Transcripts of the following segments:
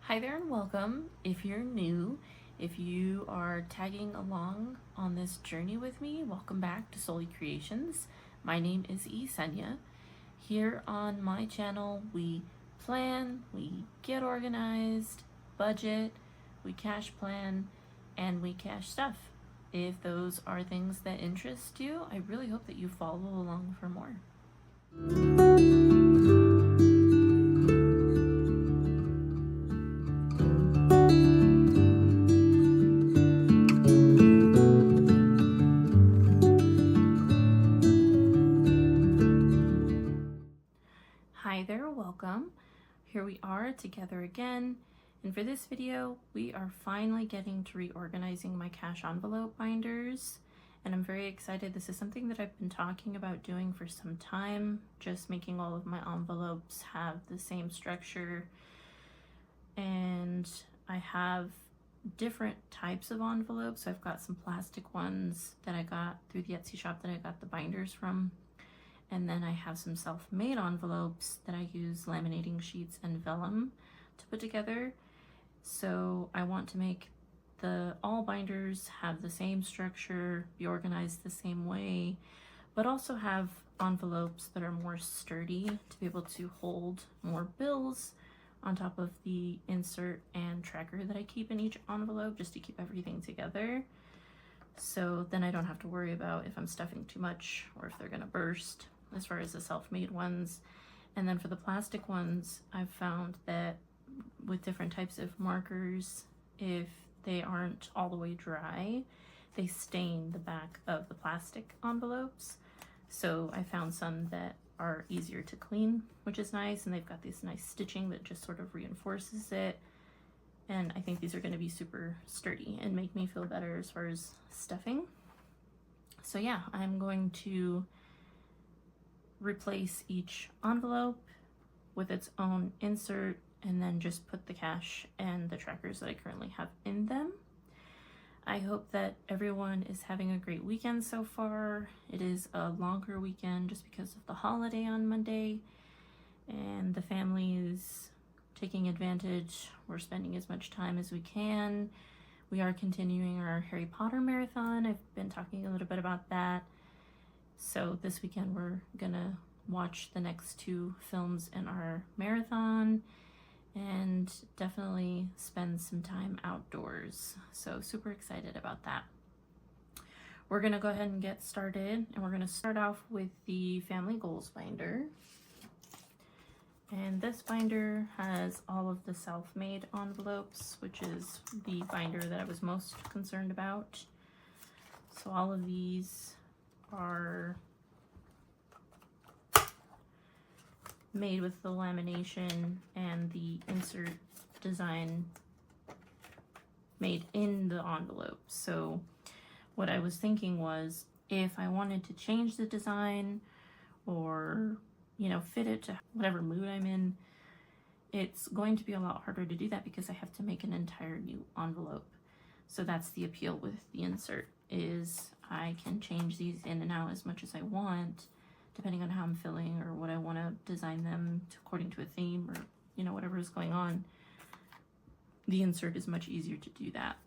Hi there and welcome. If you're new, if you are tagging along on this journey with me, welcome back to Solely Creations. My name is Esenia. Here on my channel, we plan, we get organized, budget, we cash plan, and we cash stuff. If those are things that interest you, I really hope that you follow along for more. Hi there, welcome. Here we are together again, and for this video we are finally getting to reorganizing my cash envelope binders, and I'm very excited. This is something that I've been talking about doing for some time, just making all of my envelopes have the same structure. And I have different types of envelopes. I've got some plastic ones that I got through the Etsy shop that I got the binders from. And then I have some self-made envelopes that I use laminating sheets and vellum to put together. So I want to make all binders have the same structure, be organized the same way, but also have envelopes that are more sturdy to be able to hold more bills on top of the insert and tracker that I keep in each envelope, just to keep everything together. So then I don't have to worry about if I'm stuffing too much or if they're gonna burst, as far as the self-made ones. And then for the plastic ones, I've found that with different types of markers, if they aren't all the way dry, they stain the back of the plastic envelopes. So I found some that are easier to clean, which is nice, and they've got this nice stitching that just sort of reinforces it. And I think these are going to be super sturdy and make me feel better as far as stuffing. So yeah, I'm going to replace each envelope with its own insert and then just put the cash and the trackers that I currently have in them. I hope that everyone is having a great weekend so far. It is a longer weekend just because of the holiday on Monday, and the family is taking advantage. We're spending as much time as we can. We are continuing our Harry Potter marathon. I've been talking a little bit about that. So this weekend we're gonna watch the next 2 films in our marathon and definitely spend some time outdoors. So super excited about that. We're gonna go ahead and get started, and we're gonna start off with the Family Goals binder. And this binder has all of the self-made envelopes, which is the binder that I was most concerned about. So all of these are made with the lamination and the insert design made in the envelope. So what I was thinking was, if I wanted to change the design or, you know, fit it to whatever mood I'm in, it's going to be a lot harder to do that because I have to make an entire new envelope. So that's the appeal with the insert, is I can change these in and out as much as I want, depending on how I'm feeling or what I want to design them to, according to a theme or, you know, whatever is going on. The insert is much easier to do that.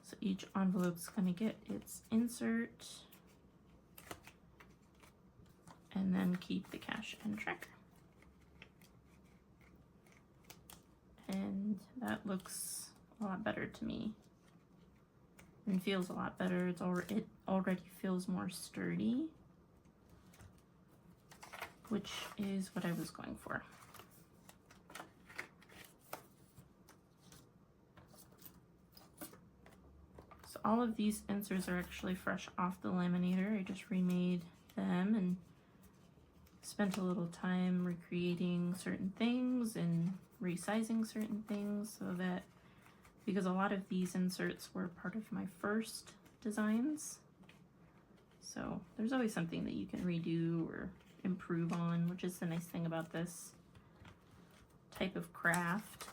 So each envelope's going to get its insert and then keep the cash and tracker. And that looks a lot better to me and feels a lot better. It already feels more sturdy, which is what I was going for. So all of these inserts are actually fresh off the laminator. I just remade them and spent a little time recreating certain things and resizing certain things, so that, because a lot of these inserts were part of my first designs, so there's always something that you can redo or improve on, which is the nice thing about this type of craft.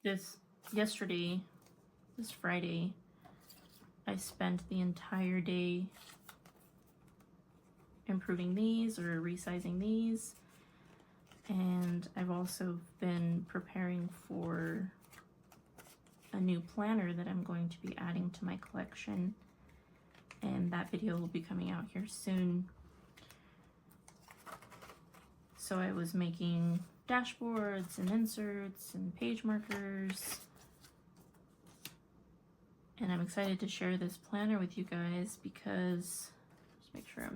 This Friday, I spent the entire day improving these or resizing these. And I've also been preparing for a new planner that I'm going to be adding to my collection, and that video will be coming out here soon. So I was making dashboards and inserts and page markers, and I'm excited to share this planner with you guys because, just make sure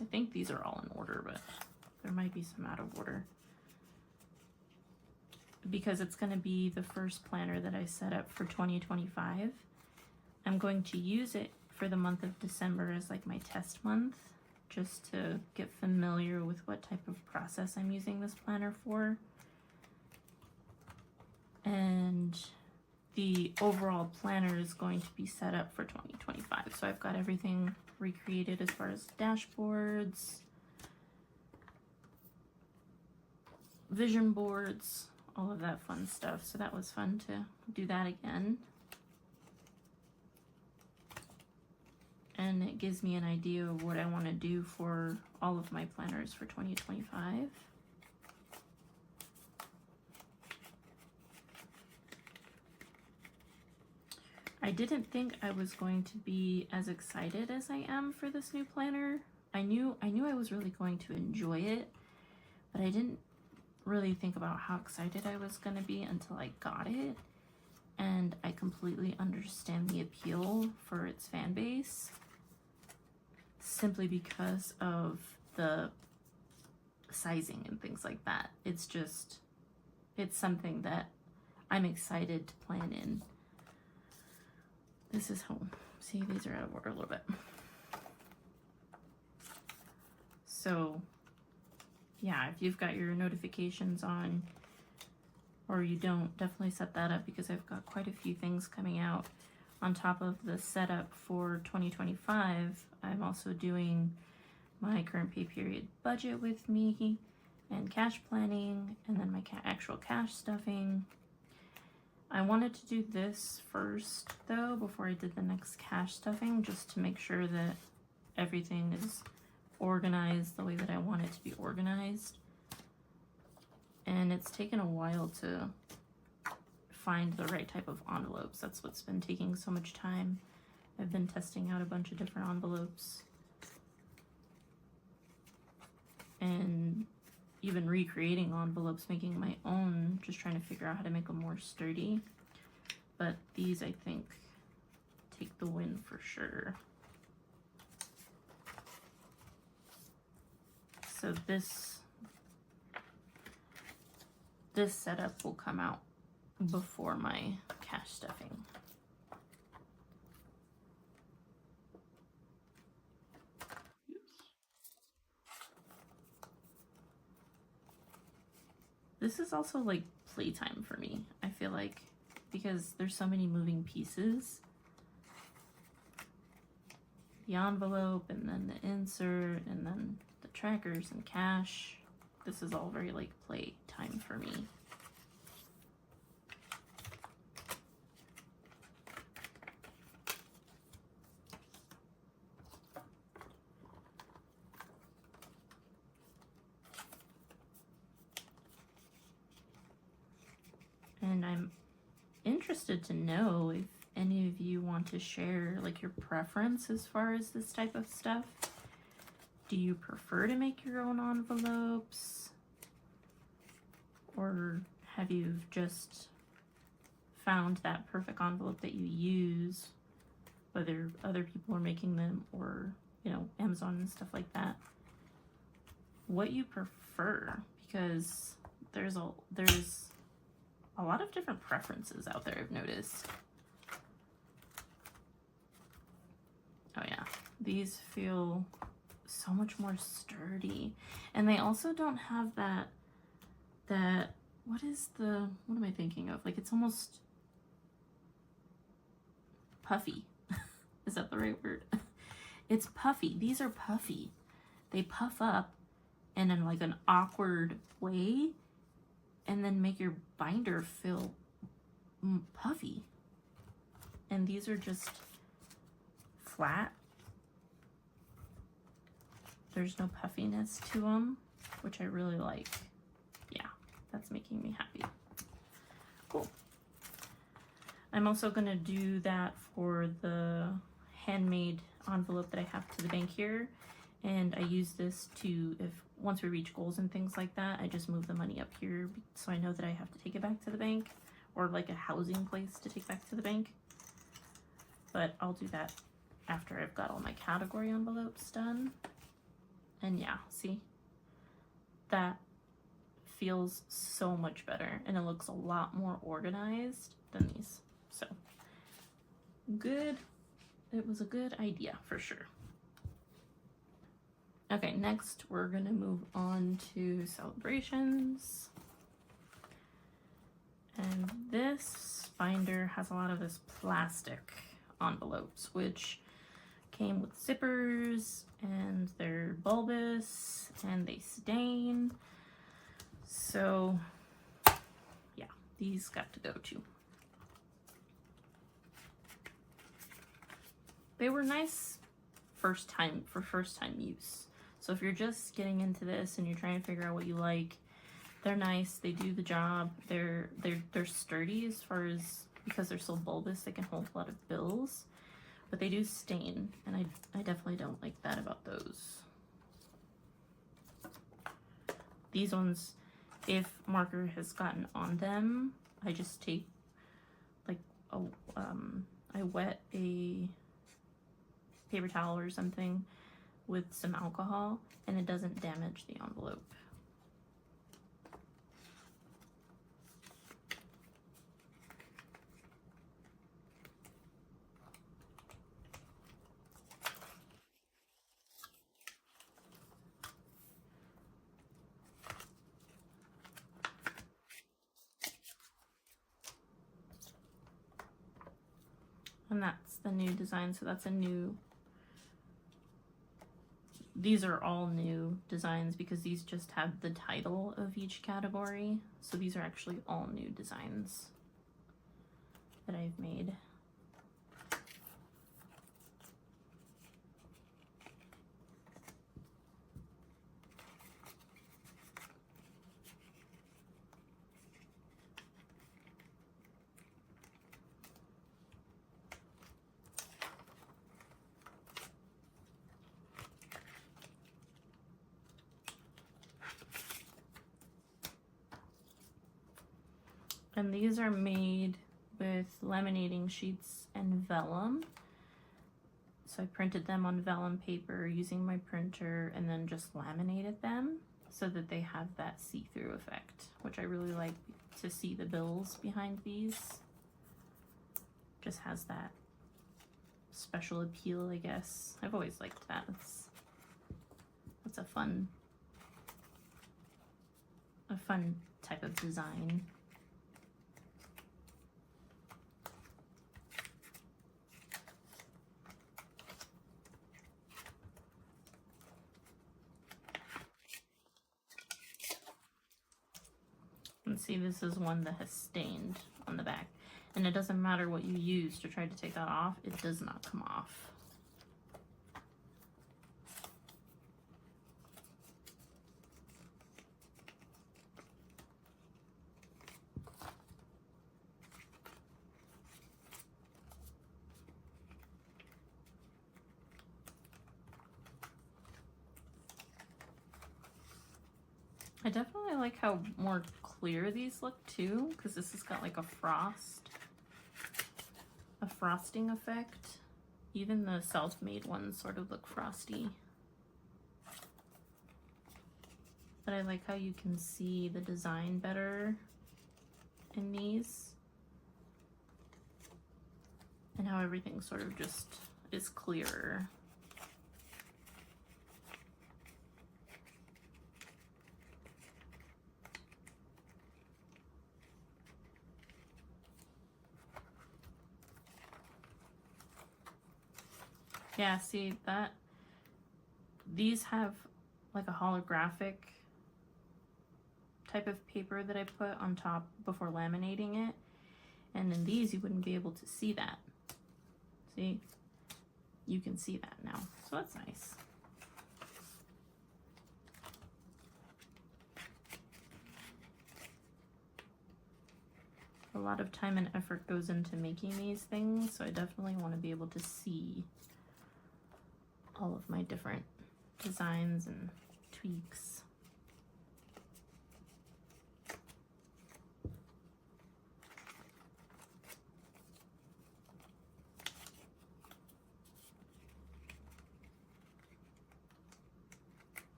I think these are all in order, but there might be some out of order. Because it's going to be the first planner that I set up for 2025. I'm going to use it for the month of December as like my test month, just to get familiar with what type of process I'm using this planner for. And the overall planner is going to be set up for 2025. So I've got everything recreated as far as dashboards, vision boards, all of that fun stuff. So that was fun to do that again. And it gives me an idea of what I want to do for all of my planners for 2025. I didn't think I was going to be as excited as I am for this new planner. I knew I was really going to enjoy it, but I didn't really think about how excited I was going to be until I got it. And I completely understand the appeal for its fan base, simply because of the sizing and things like that. It's something that I'm excited to plan in. This is home. See, these are out of order a little bit. So yeah, if you've got your notifications on, or you don't, definitely set that up, because I've got quite a few things coming out. On top of the setup for 2025, I'm also doing my current pay period budget with me, and cash planning, and then my actual cash stuffing. I wanted to do this first though, before I did the next cash stuffing, just to make sure that everything is organized the way that I want it to be organized. And it's taken a while to find the right type of envelopes. That's what's been taking so much time. I've been testing out a bunch of different envelopes and even recreating envelopes, making my own, just trying to figure out how to make them more sturdy. But these, I think, take the win for sure. So this setup will come out before my cash stuffing. This is also like playtime for me, I feel like, because there's so many moving pieces. The envelope, and then the insert, and then the trackers and cash. This is all very like play time for me. And I'm interested to know if any of you want to share like your preference as far as this type of stuff. Do you prefer to make your own envelopes? Or have you just found that perfect envelope that you use, whether other people are making them or, you know, Amazon and stuff like that? What you prefer, because there's a lot of different preferences out there, I've noticed. Oh yeah, these feel so much more sturdy. And they also don't have that, what am I thinking of? Like, it's almost puffy. Is that the right word? It's puffy. These are puffy. They puff up and in like an awkward way, and then make your binder feel puffy. And these are just flat. There's no puffiness to them, which I really like. Yeah, that's making me happy. Cool. I'm also gonna do that for the handmade envelope that I have to the bank here. And I use this to, once we reach goals and things like that, I just move the money up here so I know that I have to take it back to the bank, or like a housing place to take back to the bank. But I'll do that after I've got all my category envelopes done. And yeah, see? That feels so much better, and it looks a lot more organized than these. So, good. It was a good idea for sure. Okay, next we're gonna move on to celebrations. And this binder has a lot of this plastic envelopes, which came with zippers, and they're bulbous and they stain. So yeah, these got to go too. They were nice first time use. So if you're just getting into this and you're trying to figure out what you like, they're nice, they do the job. They're sturdy as far as, because they're so bulbous, they can hold a lot of bills, but they do stain, and I definitely don't like that about those. These ones, if marker has gotten on them, I just take like I wet a paper towel or something with some alcohol, and it doesn't damage the envelope. And that's the new design, so that's a new, these are all new designs because these just have the title of each category. So these are actually all new designs that I've made. And these are made with laminating sheets and vellum. So I printed them on vellum paper using my printer and then just laminated them so that they have that see-through effect, which I really like to see the bills behind these. Just has that special appeal, I guess. I've always liked that. That's a fun type of design. And see, this is one that has stained on the back, and it doesn't matter what you use to try to take that off, it does not come off. I definitely like how more clear these look too, because this has got like a frosting effect. Even the self-made ones sort of look frosty. But I like how you can see the design better in these, and how everything sort of just is clearer. Yeah, see that? These have like a holographic type of paper that I put on top before laminating it. And in these, you wouldn't be able to see that. See? you can see that now. So that's nice. A lot of time and effort goes into making these things, so I definitely want to be able to see all of my different designs and tweaks.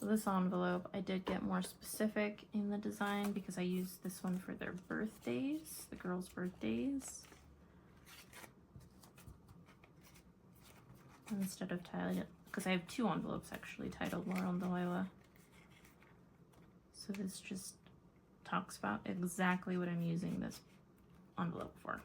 So this envelope, I did get more specific in the design because I used this one for their birthdays, the girls' birthdays. Instead of titled, because I have 2 envelopes actually titled Laurel and Delilah. So this just talks about exactly what I'm using this envelope for.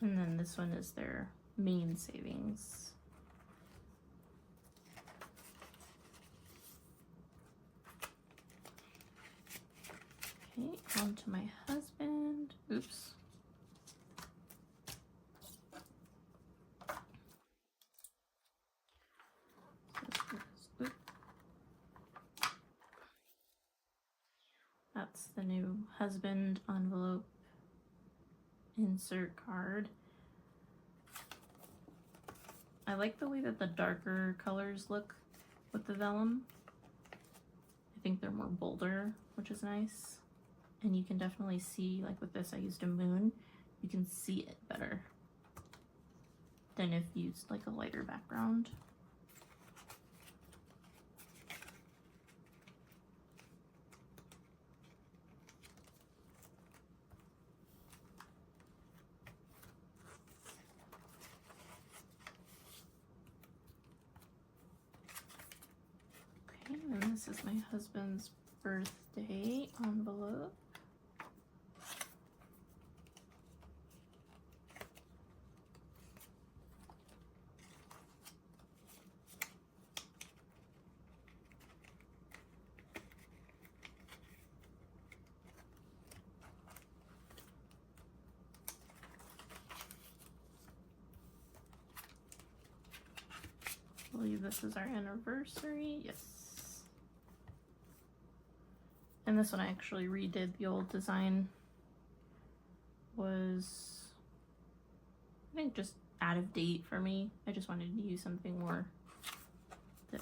And then this one is their main savings. Okay, on to my husband. Oops. That's the new husband envelope insert card. I like the way that the darker colors look with the vellum. I think they're more bolder, which is nice. And you can definitely see, like with this I used a moon, you can see it better than if you used like a lighter background. And this is my husband's birthday envelope. I believe this is our anniversary. Yes. And this one I actually redid. The old design was, I think, just out of date for me. I just wanted to use something more that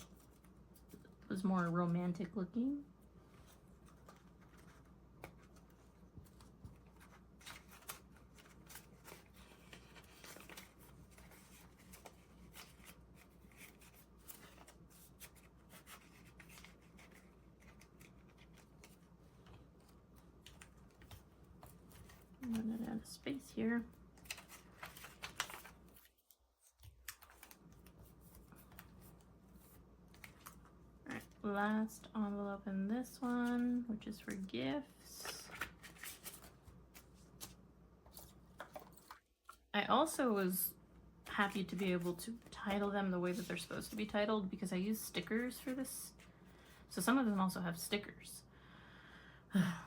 was more romantic looking. I'm running out of space here. Alright, last envelope in this one, which is for gifts. I also was happy to be able to title them the way that they're supposed to be titled because I use stickers for this. So some of them also have stickers.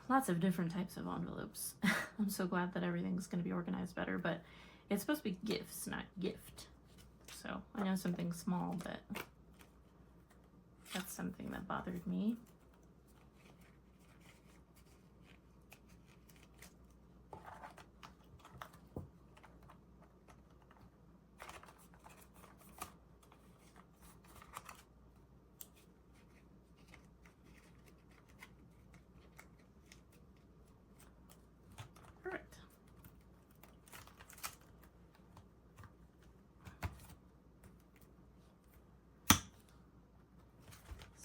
Lots of different types of envelopes. I'm so glad that everything's going to be organized better, but it's supposed to be gifts, not gift. So I know something small, but that's something that bothered me.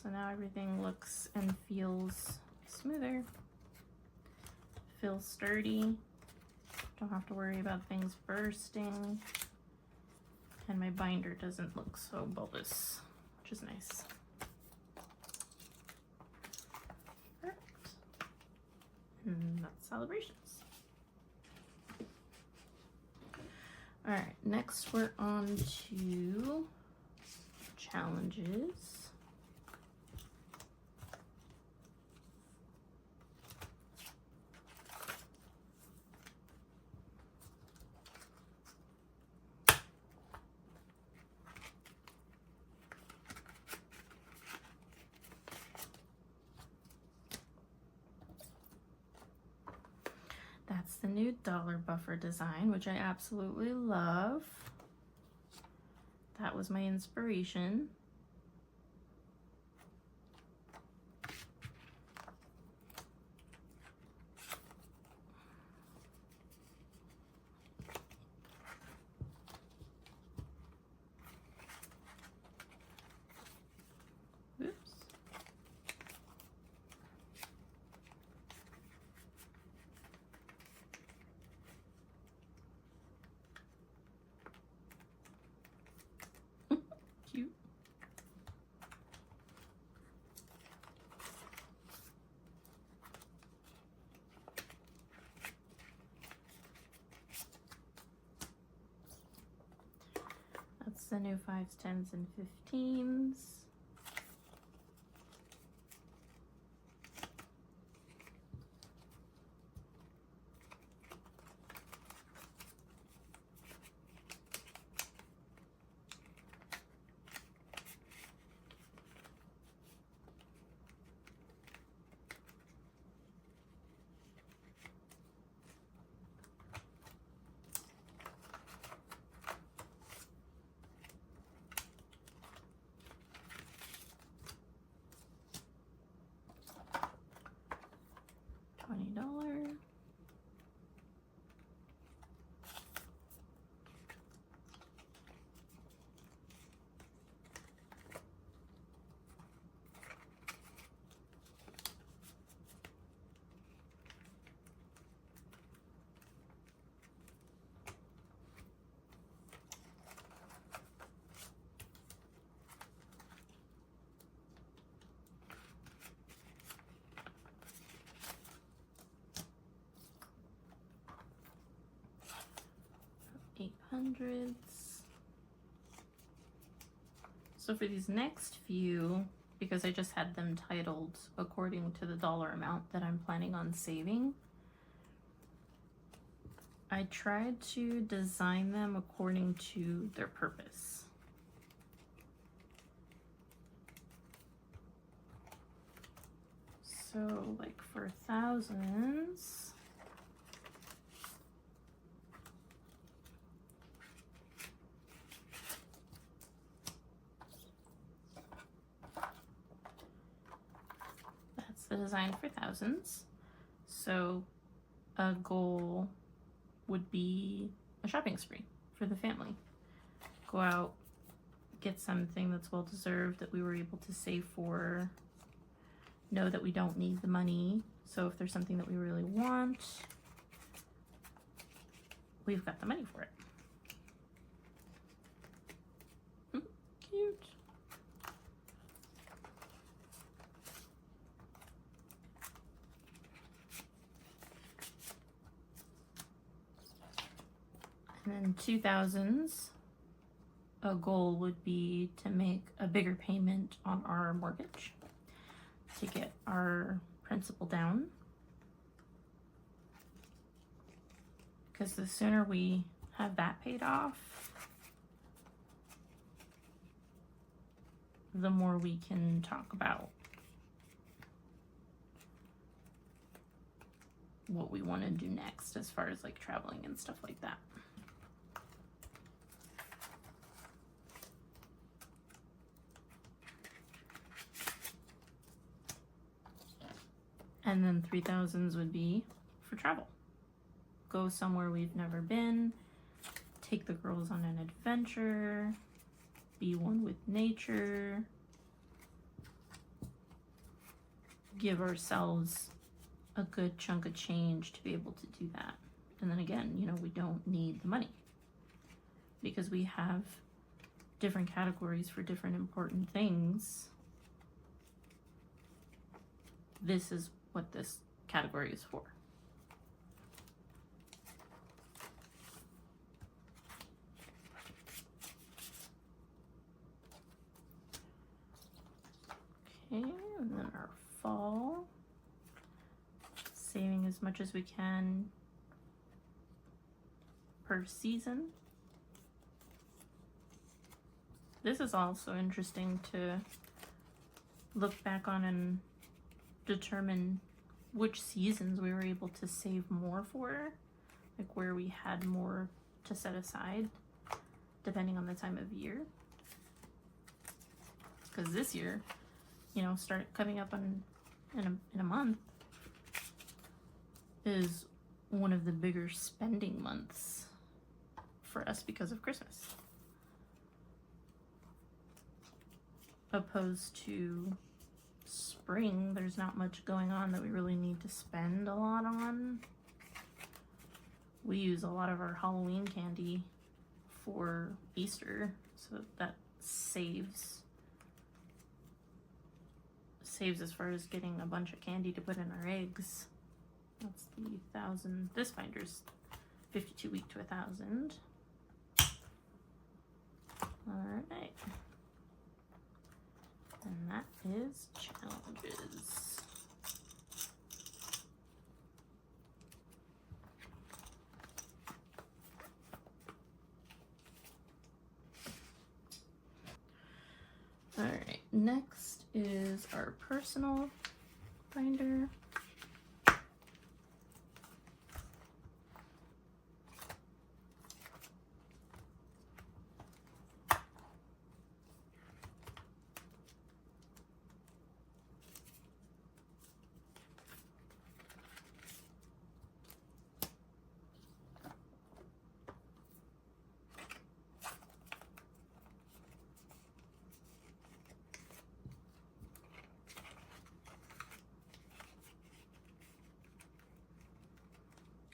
So now everything looks and feels smoother, feels sturdy, don't have to worry about things bursting, and my binder doesn't look so bulbous, which is nice. Perfect. And that's celebrations. All right, next we're on to challenges. That's the new dollar buffer design, which I absolutely love. That was my inspiration. Oops. Cute. That's the new 5s, 10s, and 15s. $20. $800s. So for these next few, because I just had them titled according to the dollar amount that I'm planning on saving, I tried to design them according to their purpose. So like for thousands, the design for thousands. So a goal would be a shopping spree for the family. Go out, get something that's well deserved that we were able to save for, know that we don't need the money. So if there's something that we really want, we've got the money for it. Cute. And then 2000s, a goal would be to make a bigger payment on our mortgage to get our principal down. Because the sooner we have that paid off, the more we can talk about what we want to do next as far as like traveling and stuff like that. And then 3000s would be for travel. Go somewhere we've never been, take the girls on an adventure, be one with nature, give ourselves a good chunk of change to be able to do that. And then again, you know, we don't need the money because we have different categories for different important things. This is what this category is for. Okay, and then our fall, saving as much as we can per season. This is also interesting to look back on and determine which seasons we were able to save more for, like where we had more to set aside depending on the time of year. Because this year, you know, start coming up on in a month is one of the bigger spending months for us because of Christmas, opposed to spring. There's not much going on that we really need to spend a lot on. We use a lot of our Halloween candy for Easter, so that saves as far as getting a bunch of candy to put in our eggs. That's the 1,000. This binder's 52 week to 1,000. All right. And that is challenges. All right, next is our personal binder.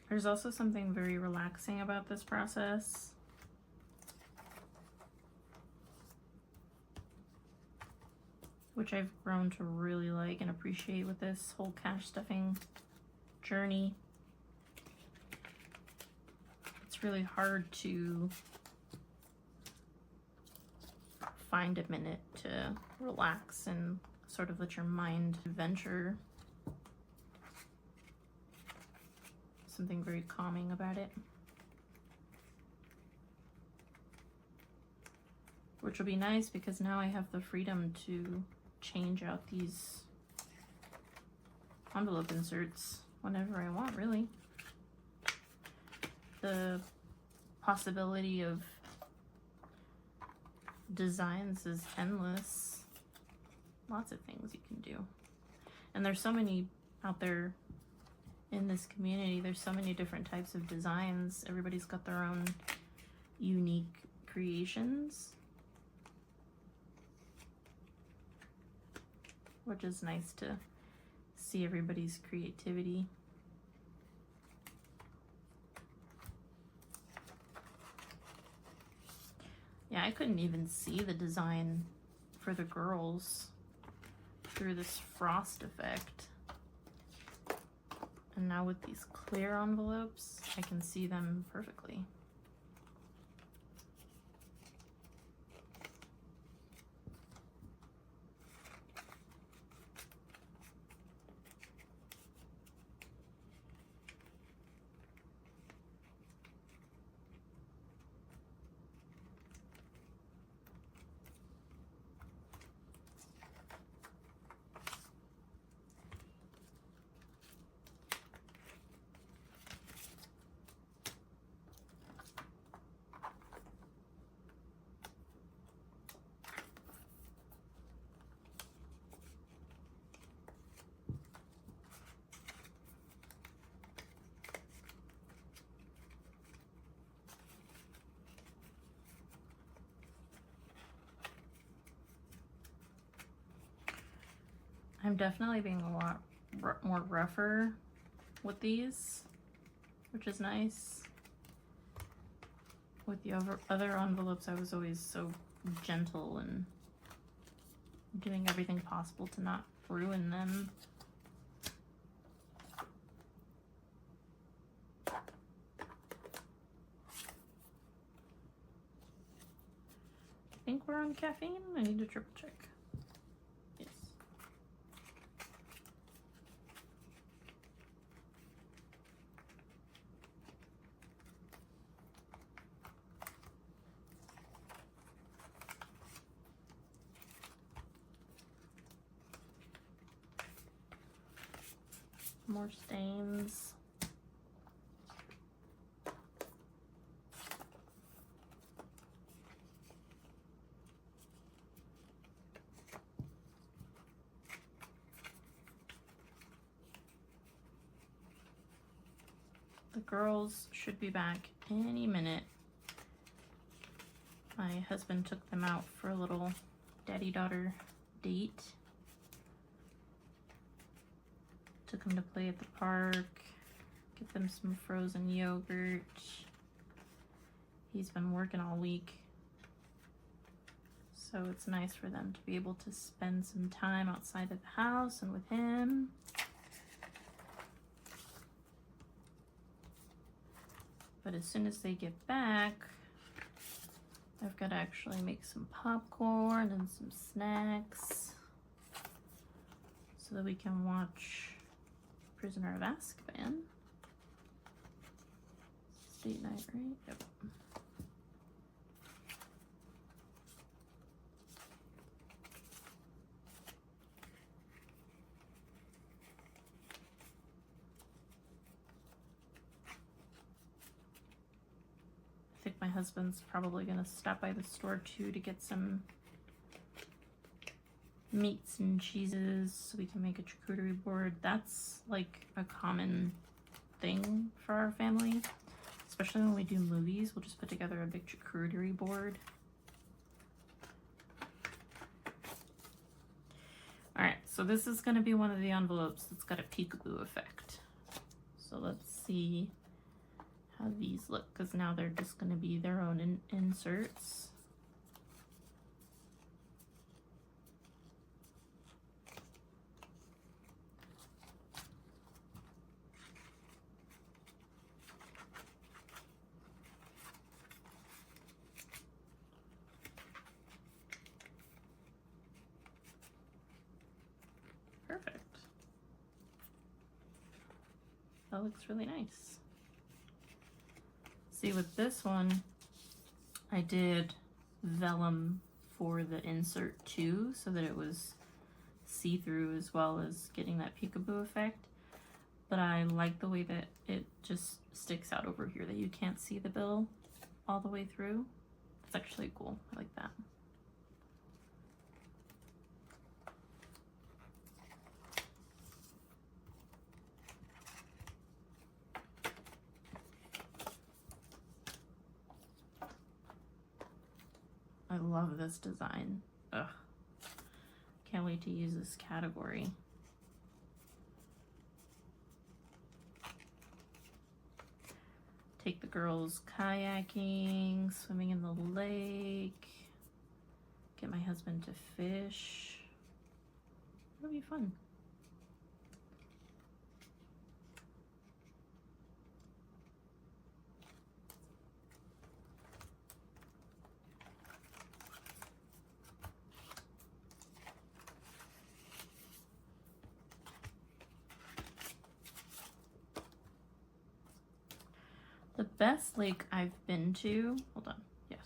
There's also something very relaxing about this process. Which I've grown to really like and appreciate with this whole cash stuffing journey. It's really hard to find a minute to relax and sort of let your mind venture. Something very calming about it. Which will be nice because now I have the freedom to change out these envelope inserts whenever I want, really. The possibility of designs is endless. Lots of things you can do. And there's so many out there in this community. There's so many different types of designs. Everybody's got their own unique creations, which is nice to see everybody's creativity. Yeah, I couldn't even see the design for the girls through this frost effect. And now with these clear envelopes, I can see them perfectly. I'm definitely being a lot more rougher with these, which is nice. With the other envelopes, I was always so gentle and doing everything possible to not ruin them. I think we're on caffeine. I need to triple check. Yes. More stains. The girls should be back any minute. My husband took them out for a little daddy-daughter date. Took them to play at the park, get them some frozen yogurt. He's been working all week, so it's nice for them to be able to spend some time outside of the house and with him. But as soon as they get back, I've got to actually make some popcorn and some snacks so that we can watch Prisoner of Azkaban. Date night, right? Yep. I think my husband's probably gonna stop by the store too to get some meats and cheeses so we can make a charcuterie board. That's like a common thing for our family, especially when we do movies. We'll just put together a big charcuterie board. All right, so this is going to be one of the envelopes that's got a peekaboo effect. So let's see how these look, because now they're just going to be their own inserts. Perfect. That looks really nice. See, with this one, I did vellum for the insert too, so that it was see-through as well as getting that peekaboo effect. But I like the way that it just sticks out over here, that you can't see the bill all the way through. It's actually cool. I like that. I love this design. Ugh. Can't wait to use this category. Take the girls kayaking, swimming in the lake, get my husband to fish. It'll be fun. The best lake I've been to, hold on, yes.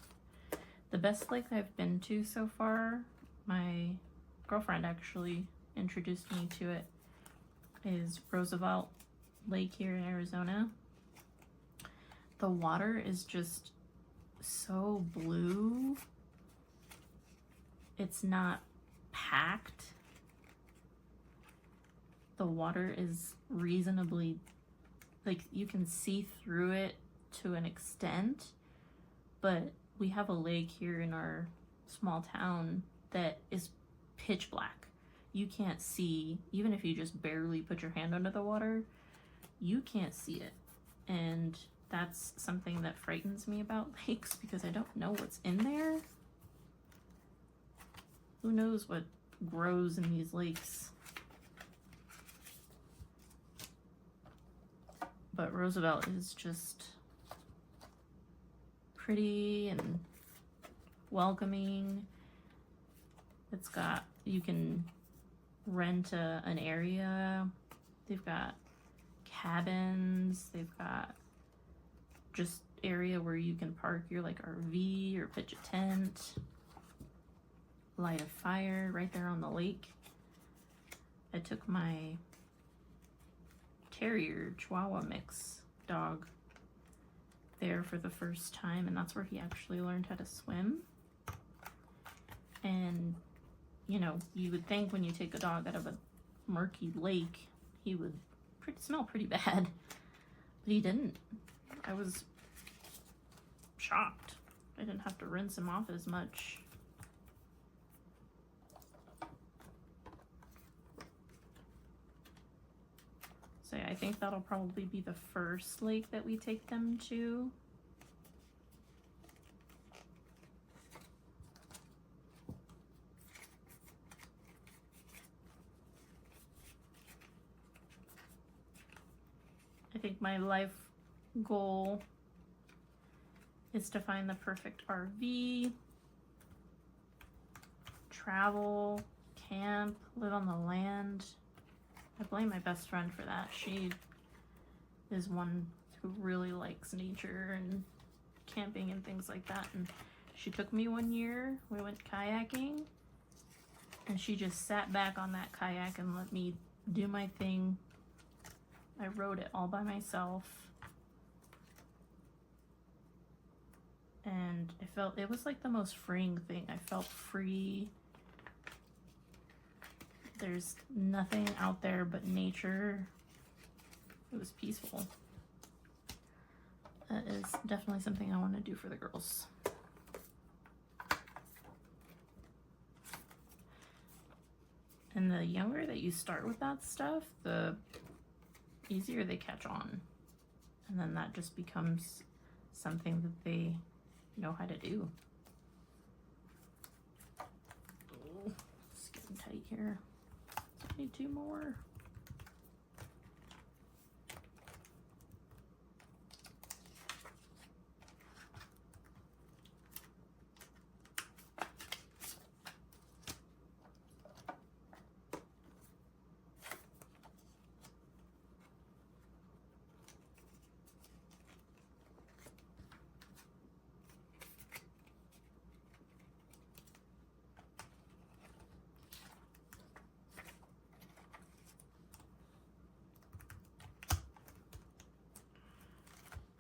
The best lake I've been to so far, my girlfriend actually introduced me to it, is Roosevelt Lake here in Arizona. The water is just so blue. It's not packed. The water is reasonably, like, you can see through it to an extent, but we have a lake here in our small town that is pitch black. you can't see, even if you just barely put your hand under the water, you can't see it. And that's something that frightens me about lakes, because I don't know what's in there. Who knows what grows in these lakes? But Roosevelt is just pretty and welcoming. It's got, you can rent an area. They've got cabins. They've got just area where you can park your like RV or pitch a tent, light a fire right there on the lake. I took my terrier Chihuahua mix dog there for the first time, and that's where he actually learned how to swim. And you know, you would think when you take a dog out of a murky lake, he would smell pretty bad, but he didn't. I was shocked. I didn't have to rinse him off as much. So yeah, I think that'll probably be the first lake that we take them to. I think my life goal is to find the perfect RV, travel, camp, live on the land. I blame my best friend for that. She is one who really likes nature and camping and things like that. And she took me one year, we went kayaking, and she just sat back on that kayak and let me do my thing. I rode it all by myself. And I felt, it was like the most freeing thing. I felt free. There's nothing out there but nature. It was peaceful. That is definitely something I want to do for the girls. And the younger that you start with that stuff, the easier they catch on. And then that just becomes something that they know how to do. Oh, it's getting tight here. Need 2 more.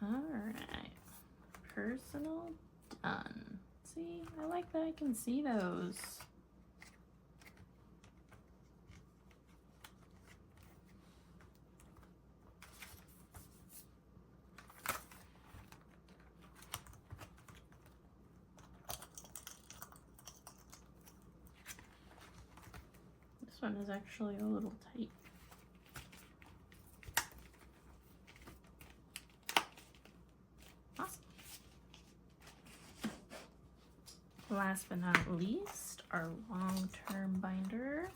Alright, personal done. See, I like that I can see those. This one is actually a little tight. Last but not least, our long-term binder.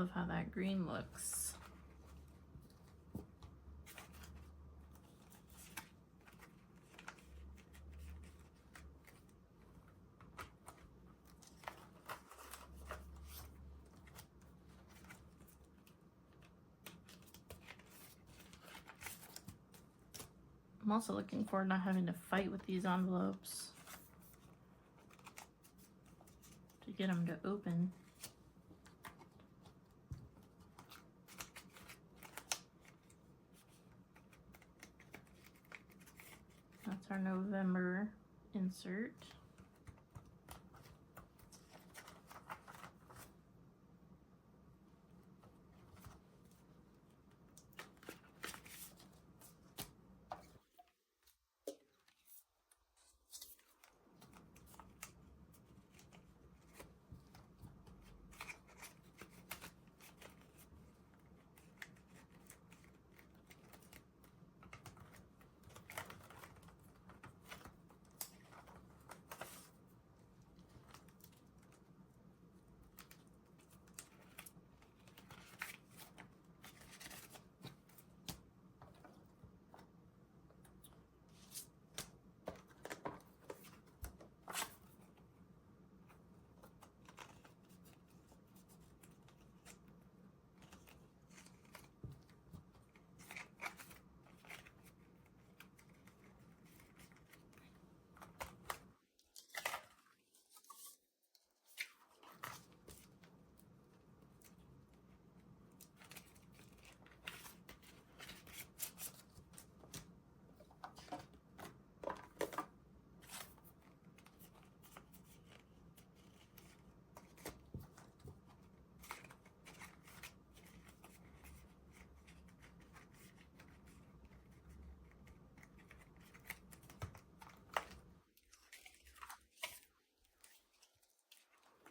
love how that green looks. I'm also looking forward to not having to fight with these envelopes to get them to open. That's our November insert.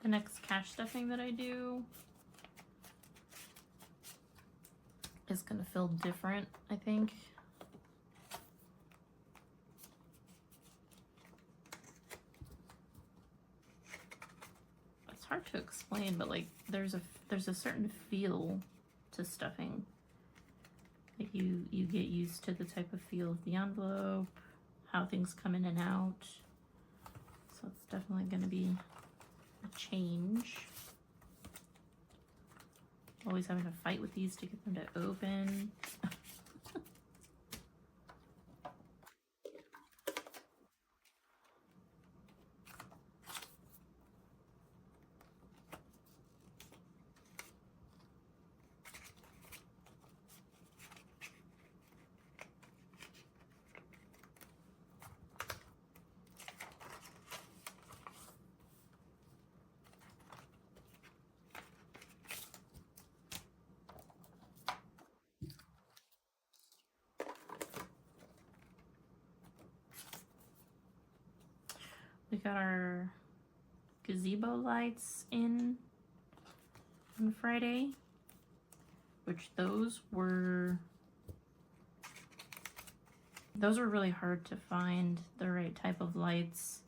The next cash stuffing that I do is gonna feel different, I think. It's hard to explain, but like there's a certain feel to stuffing. Like you get used to the type of feel of the envelope, how things come in and out. So it's definitely gonna be a change. Always having to fight with these to get them to open. We got our gazebo lights in on Friday, which those were really hard to find the right type of lights,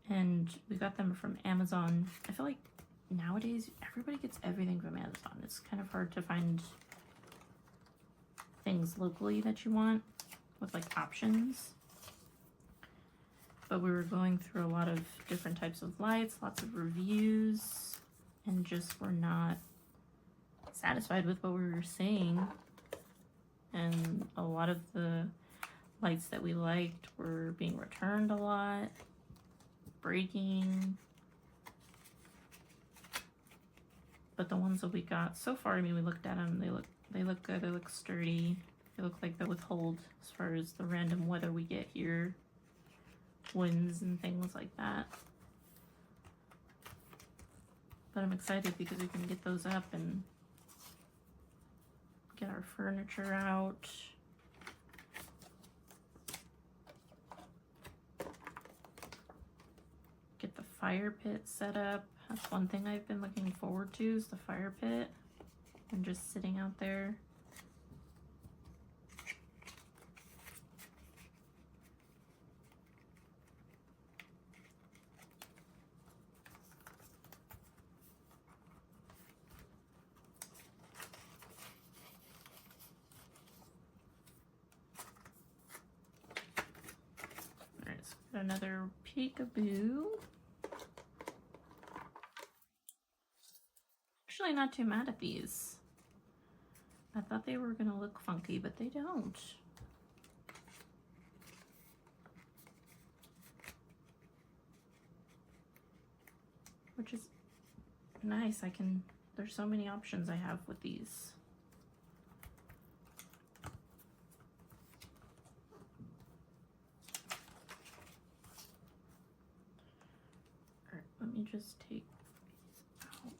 and we got them from Amazon. I feel like nowadays everybody gets everything from Amazon. It's kind of hard to find things locally that you want with like options. But we were going through a lot of different types of lights, lots of reviews, and just were not satisfied with what we were seeing. And a lot of the lights that we liked were being returned a lot, breaking. But the ones that we got so far, I mean, we looked at them, they look good, they look sturdy, they look like they'll withhold as far as the random weather we get here. Winds and things like that. But I'm excited because we can get those up and get our furniture out. Get the fire pit set up. That's one thing I've been looking forward to, is the fire pit and just sitting out there. Got another peekaboo. Actually not too mad at these. I thought they were gonna look funky, but they don't. Which is nice. There's so many options I have with these. All right, let me just take these out.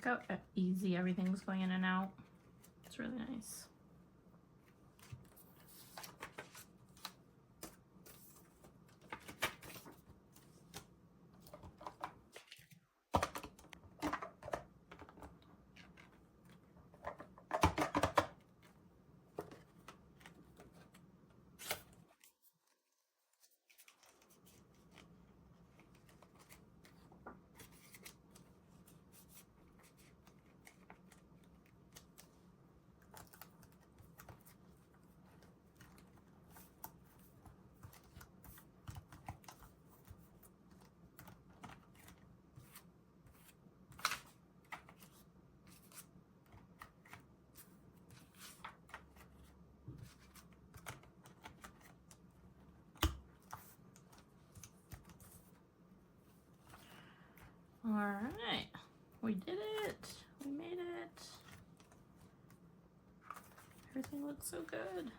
Look how easy everything's going in and out. It's really nice. All right, we did it. We made it. Everything looks so good.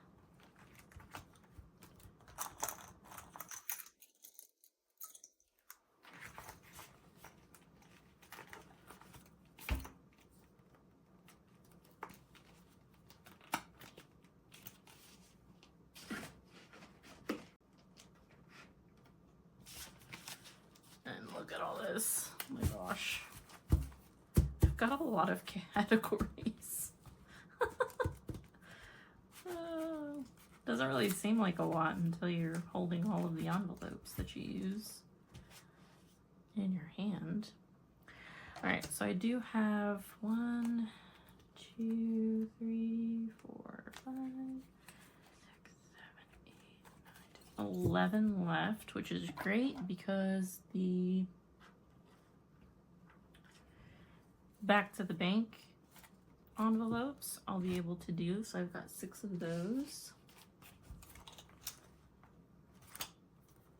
And look at all this. Oh my gosh. I've got a lot of categories. Doesn't really seem like a lot until you're holding all of the envelopes that you use in your hand. All right, so I do have 1, 2, 3, 4, 5, 6, 7, 8, 9, 10, 11 left, which is great because the back to the bank envelopes I'll be able to do. So I've got 6 of those.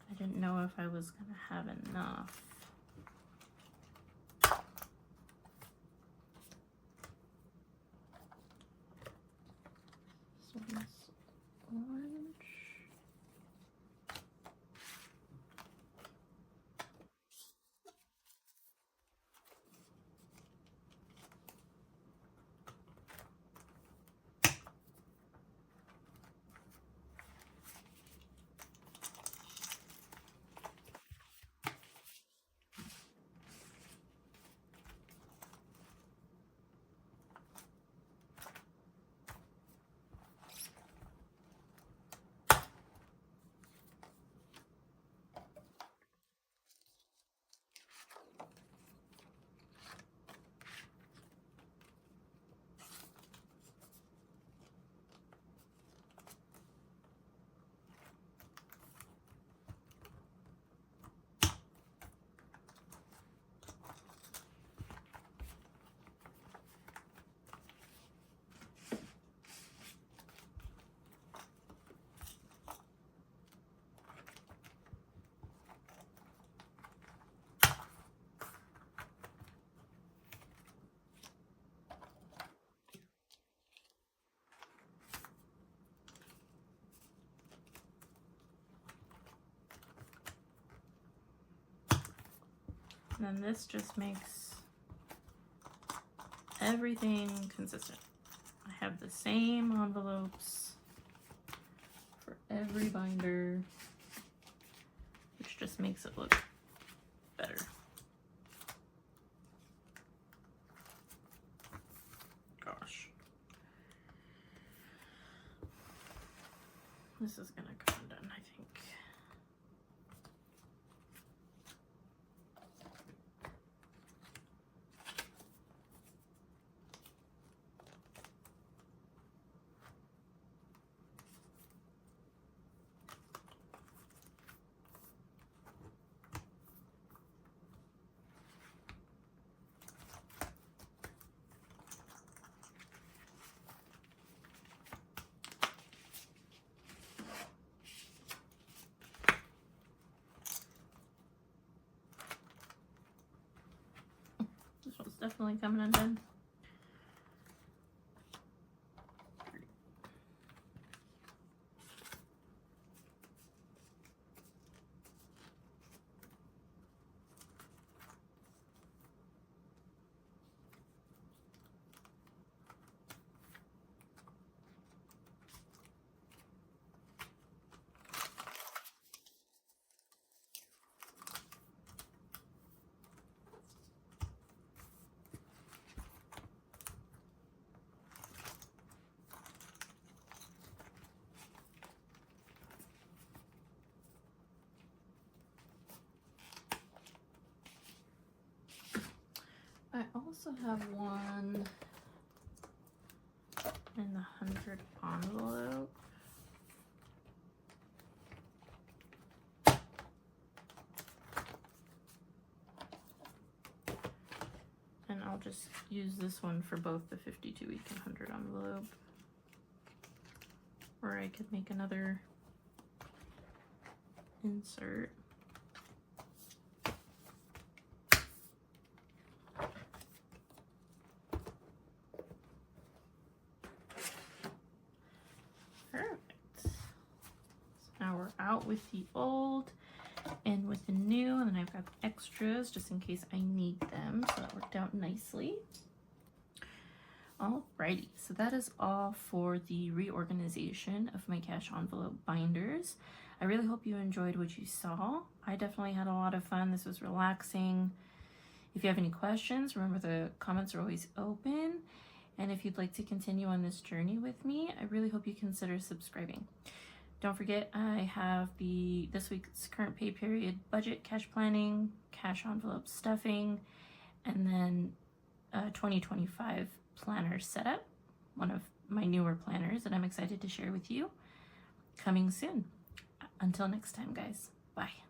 I didn't know if I was gonna have enough. This one's orange. And then this just makes everything consistent. I have the same envelopes for every binder, which just makes it look better. Gosh. This is gonna come undone, I think. This one's definitely coming undone. I also have one in the 100 envelope. And I'll just use this one for both the 52-week and 100 envelope. Or I could make another insert. Out with the old and with the new, and then I've got extras just in case I need them, so that worked out nicely. Alrighty, so that is all for the reorganization of my cash envelope binders. I really hope you enjoyed what you saw. I definitely had a lot of fun. This was relaxing. If you have any questions, remember the comments are always open, and if you'd like to continue on this journey with me, I really hope you consider subscribing. Don't forget, I have this week's current pay period budget, cash planning, cash envelope stuffing, and then 2025 planner setup, one of my newer planners that I'm excited to share with you, coming soon. Until next time, guys. Bye.